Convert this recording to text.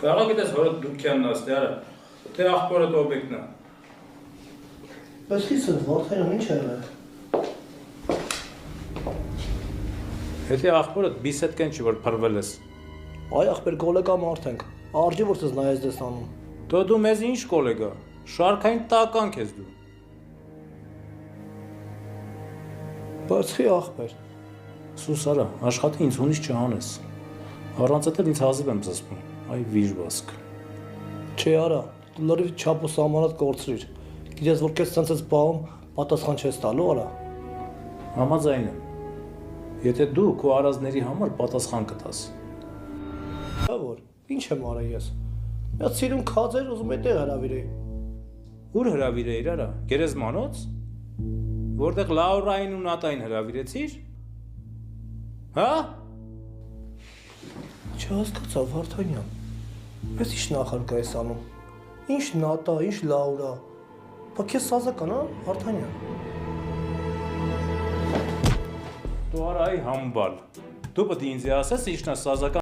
Կարող գիտես հորդ դուքյանն աստիարը, թե աղբորդ օբյեկտն է։ Բայց խիստ Վարդանյան ինչ է եղել։ Եթե աղբորդ բիսետկեն չի, որ փրվել ես։ Այ ախպեր գոլեկա մարդ ենք, արջի որ ցես նայես դες անում։ Դու մեզ ինչ կոլեգա, շարքային տականք ես դու։ Բայց խի ախպեր։ Սուսարա, աշխատի ինձ հունից չհանես։ Առանց այդ ինձ հազիվ եմ զսպում, այ վիժվասկ։ Չէ արա, դու լրիվ չափ ու սահմանատ կորցրիր։ Գիտես որ քեզ ցանցած բաղում պատասխան չես տալու արա։ Համաձայն եմ։ Եթե դու քո արազների համար պատասխան կտաս։ Դա որ, ինչ եմ արա ես։ Մի սիրուն քաձեր ուզում է տեղ հրավիրեի։ Ուր հրավիրեիր արա, գերեզմանոց։ Որտեղ Լաուրային ու Նատային հրավիրեցիր։ Հա։ Չհասկացա Վարդանյան։ Պես ինչ նախարկա ես անում։ Ինչ Նատա, ինչ Լաուրա։ Բա քեզ սազական, հա, Վարդանյան։ Դու արայի համբալ։ Դու պետք է ինձ ասես ինչն է սազական